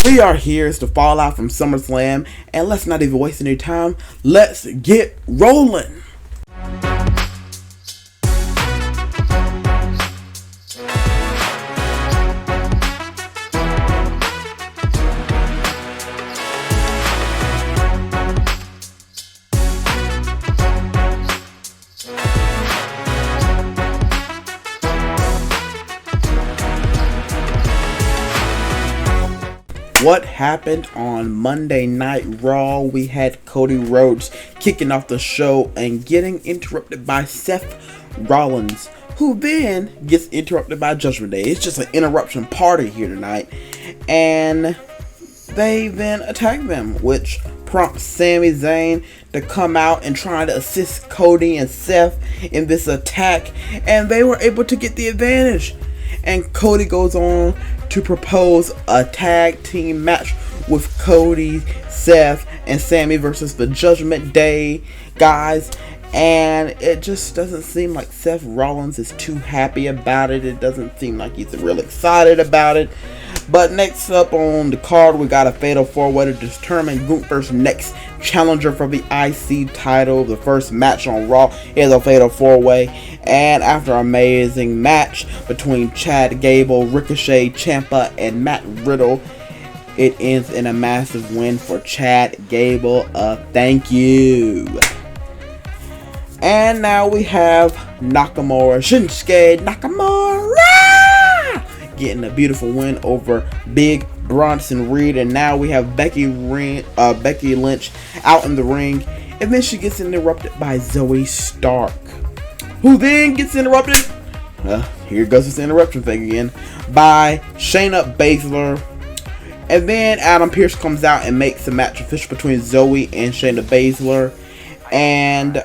We are here. It's the fallout from Summerslam, and let's not even waste any time. Let's get rolling. What happened on Monday Night Raw? We had Cody Rhodes kicking off the show and getting interrupted by Seth Rollins, who then gets interrupted by Judgment Day. It's just an interruption party here tonight. And they then attack them, which prompts Sami Zayn to come out and try to assist Cody and Seth in this attack. And they were able to get the advantage. And Cody goes on to propose a tag team match with Cody, Seth, and Sami versus the Judgment Day guys. And it just doesn't seem like Seth Rollins is too happy about it. It doesn't seem like he's real excited about it. But next up on the card, we got a fatal 4-way to determine Gunther's next challenger for the IC title. The first match on Raw is a fatal 4-way. And after an amazing match between Chad Gable, Ricochet, Ciampa, and Matt Riddle, it ends in a massive win for Chad Gable. Thank you. And now we have Shinsuke Nakamura getting a beautiful win over Big Bronson Reed. And now we have Becky Lynch out in the ring, and then she gets interrupted by Zoe Stark, who then gets interrupted, here goes this interruption thing again, by Shayna Baszler. And then Adam Pearce comes out and makes the match official between Zoe and Shayna Baszler. And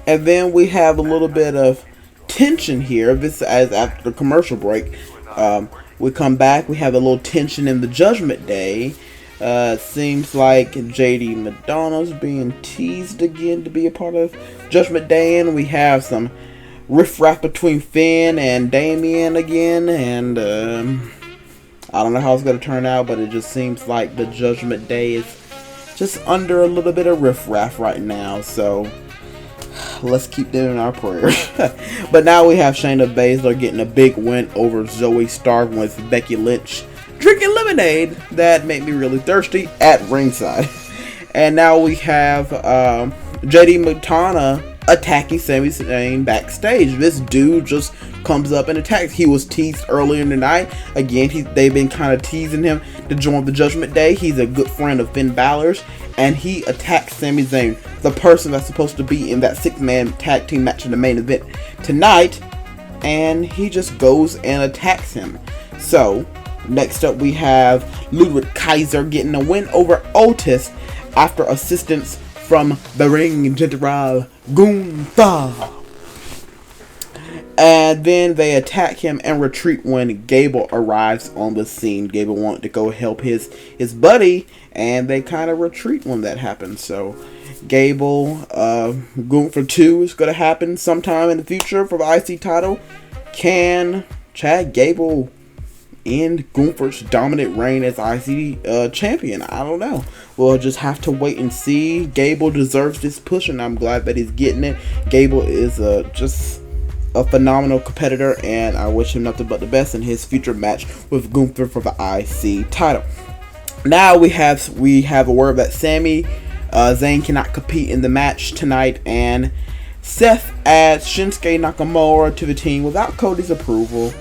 and then we have a little bit of tension here. This as after the commercial break. We come back, we have a little tension in the Judgment Day. Seems like JD Madonna's being teased again to be a part of Judgment Day, and we have some riffraff between Finn and Damian again, and I don't know how it's going to turn out, but it just seems like the Judgment Day is just under a little bit of riffraff right now, so let's keep them in our prayers. But now we have Shayna Baszler getting a big win over Zoe Stark with Becky Lynch drinking lemonade that made me really thirsty at ringside. And now we have JD Madonna attacking Sami Zayn backstage. This dude just comes up and attacks. He was teased earlier in the night. Again, they've been kind of teasing him to join the Judgment Day. He's a good friend of Finn Balor's, and he attacks Sami Zayn, the person that's supposed to be in that 6-man tag team match in the main event tonight, and he just goes and attacks him. So next up we have Ludwig Kaiser getting a win over Otis after assistance from the Ring General Gunther. And then they attack him and retreat when Gable arrives on the scene. Gable wanted to go help his buddy, and they kind of retreat when that happens. So Gable, Gunther 2 is going to happen sometime in the future for the IC title. Can Chad Gable end Gunther's dominant reign as IC champion? I don't know. We'll just have to wait and see. Gable deserves this push, and I'm glad that he's getting it. Gable is just a phenomenal competitor, and I wish him nothing but the best in his future match with Gunther for the IC title. Now we have a word that Sami Zayn cannot compete in the match tonight, and Seth adds Shinsuke Nakamura to the team without Cody's approval.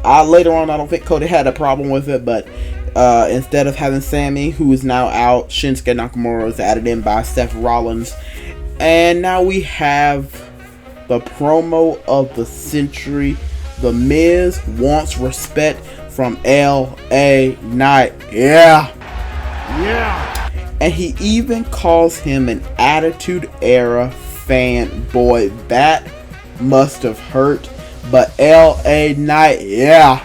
Later on, I don't think Cody had a problem with it, but instead of having Sami, who is now out, Shinsuke Nakamura is added in by Seth Rollins. And now we have the promo of the century. The Miz wants respect from LA Knight. Yeah. And he even calls him an Attitude Era fanboy. That must have hurt. But LA Knight, yeah,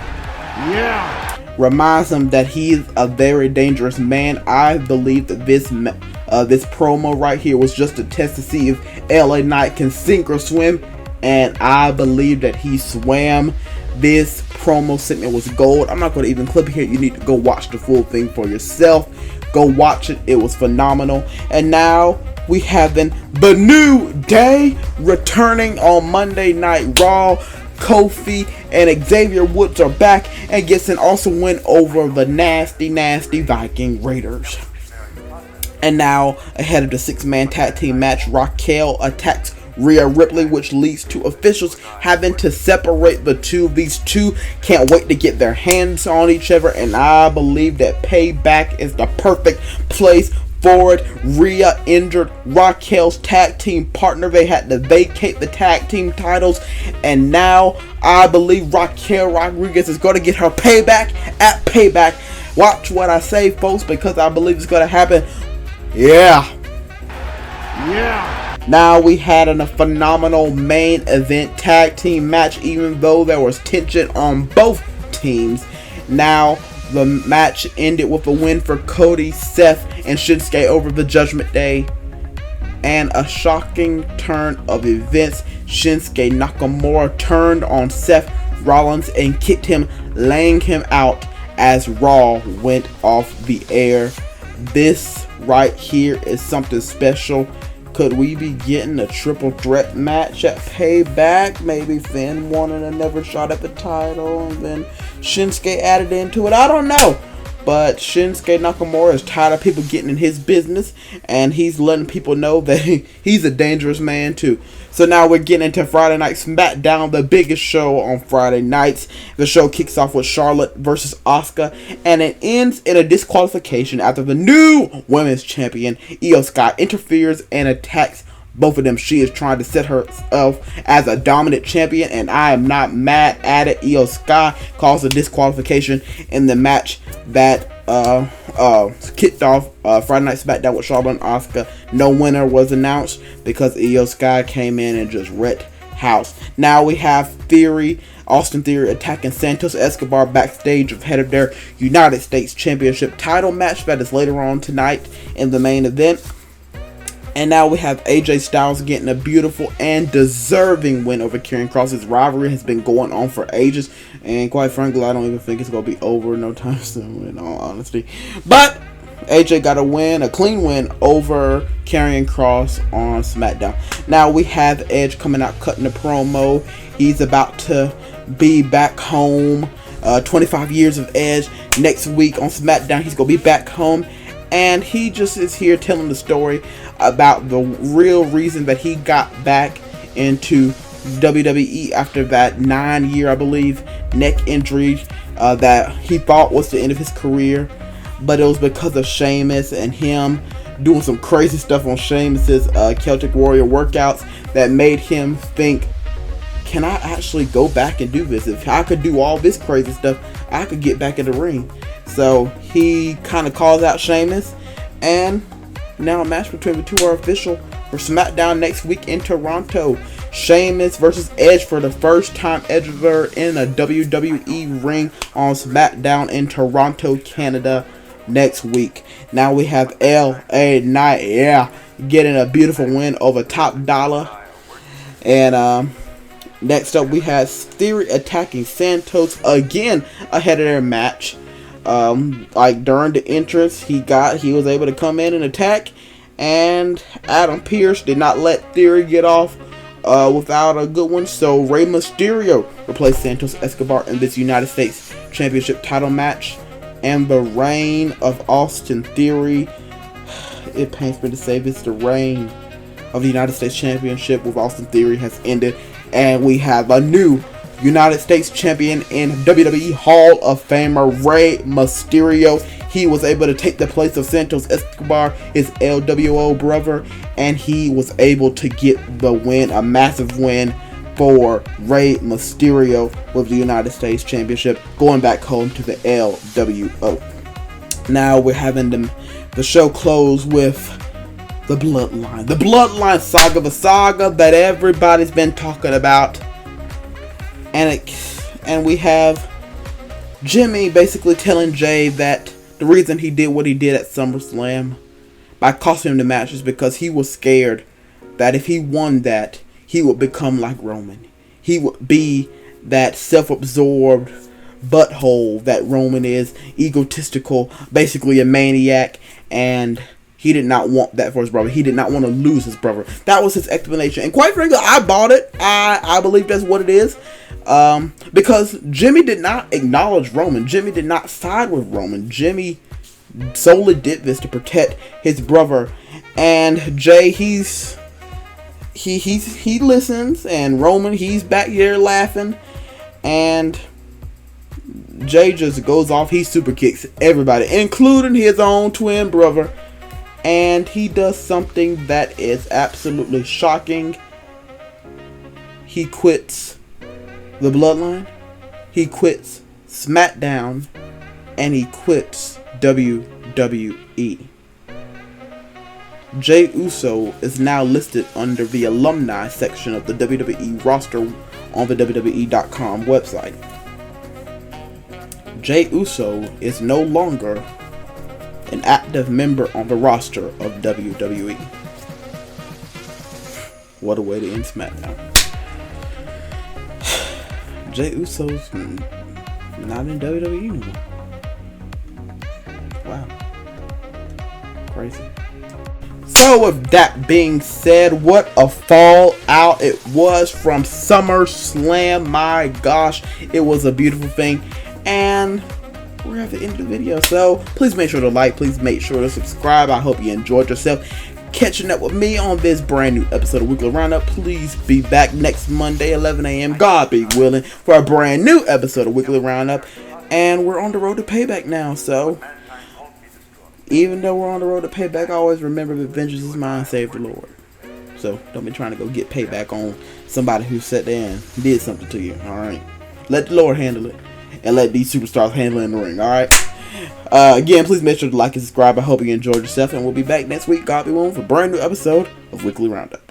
reminds him that he's a very dangerous man. I believe that this promo right here was just a test to see if LA Knight can sink or swim, and I believe that he swam this promo segment was gold. I'm not going to even clip it here. You need to go watch the full thing for yourself. Go watch it. It was phenomenal. And now we have then the New Day returning on Monday Night Raw. Kofi and Xavier Woods are back and gets an awesome win over the nasty Viking Raiders. And now, ahead of the 6-man tag team match, Raquel attacks Rhea Ripley, which leads to officials having to separate the two. These two can't wait to get their hands on each other, and I believe that Payback is the perfect place for it. Rhea injured Raquel's tag team partner. They had to vacate the tag team titles, and now I believe Raquel Rodriguez is going to get her payback at Payback. Watch what I say, folks, because I believe it's going to happen. Yeah. Now we had a phenomenal main event tag team match, even though there was tension on both teams. Now the match ended with a win for Cody, Seth, and Shinsuke over the Judgment Day. And a shocking turn of events, Shinsuke Nakamura turned on Seth Rollins and kicked him, laying him out as Raw went off the air. This right here is something special. Could we be getting a triple threat match at Payback? Maybe Finn wanted another shot at the title and then Shinsuke added into it. I don't know. But Shinsuke Nakamura is tired of people getting in his business, and he's letting people know that he's a dangerous man too. So now we're getting into Friday Night SmackDown, the biggest show on Friday nights. The show kicks off with Charlotte versus Asuka, and it ends in a disqualification after the new women's champion, Io Sky, interferes and attacks both of them. She is trying to set herself as a dominant champion, and I am not mad at it. Io Sky caused a disqualification in the match that kicked off Friday Night SmackDown with Charlotte and Asuka. No winner was announced because Io Sky came in and just wrecked house. Now we have Austin Theory attacking Santos Escobar backstage ahead of their United States Championship title match that is later on tonight in the main event. And now we have AJ Styles getting a beautiful and deserving win over Karrion Kross. This rivalry has been going on for ages, and quite frankly, I don't even think it's going to be over no time soon, in all honesty. But AJ got a clean win over Karrion Kross on SmackDown. Now we have Edge coming out cutting a promo. He's about to be back home. 25 years of Edge. Next week on SmackDown, he's going to be back home. And he just is here telling the story about the real reason that he got back into WWE after that 9-year, I believe, neck injury that he thought was the end of his career. But it was because of Sheamus and him doing some crazy stuff on Sheamus's Celtic Warrior workouts that made him think, can I actually go back and do this? If I could do all this crazy stuff, I could get back in the ring. So he kind of calls out Sheamus, and now a match between the two are official for SmackDown next week in Toronto. Sheamus versus Edge for the first time ever in a WWE ring on SmackDown in Toronto, Canada next week. Now we have LA Knight, getting a beautiful win over Top Dollar. And next up we have Theory attacking Santos again ahead of their match. Like during the entrance, he was able to come in and attack, and Adam Pearce did not let Theory get off without a good one. So Rey Mysterio replaced Santos Escobar in this United States Championship title match, and the reign of Austin Theory, it pains me to say this, the reign of the United States Championship with Austin Theory has ended, and we have a new United States Champion in WWE Hall of Famer Rey Mysterio. He was able to take the place of Santos Escobar, his LWO brother, and he was able to get the win, a massive win for Rey Mysterio with the United States Championship, going back home to the LWO. Now we're having the show close with the Bloodline saga, the saga that everybody's been talking about. And we have Jimmy basically telling Jay that the reason he did what he did at SummerSlam by costing him the match is because he was scared that if he won that, he would become like Roman. He would be that self-absorbed butthole that Roman is, egotistical, basically a maniac, and he did not want that for his brother. He did not want to lose his brother. That was his explanation. And quite frankly, I bought it. I believe that's what it is. Because Jimmy did not acknowledge Roman. Jimmy did not side with Roman. Jimmy solely did this to protect his brother. And Jay, he listens, and Roman, he's back here laughing, and Jay just goes off. He super kicks everybody, including his own twin brother, and he does something that is absolutely shocking. He quits the Bloodline, he quits SmackDown, and he quits WWE. Jey Uso is now listed under the alumni section of the WWE roster on the WWE.com website. Jey Uso is no longer an active member on the roster of WWE. What a way to end SmackDown. Jey Uso's not in WWE anymore. Wow. Crazy. So with that being said, what a fallout it was from SummerSlam. My gosh, it was a beautiful thing. And we're at the end of the video. So please make sure to like, please make sure to subscribe. I hope you enjoyed yourself catching up with me on this brand new episode of Weekly Roundup. Please be back next Monday, 11 a.m. God be willing, for a brand new episode of Weekly Roundup. And we're on the road to payback now, so even though we're on the road to payback, always remember that vengeance is mine, save the Lord. So don't be trying to go get payback on somebody who sat there and did something to you. Alright, let the Lord handle it, and let these superstars handle it in the ring. Alright, again, please make sure to like and subscribe. I hope you enjoyed yourself, and we'll be back next week, God be willing, for a brand new episode of Weekly Roundup.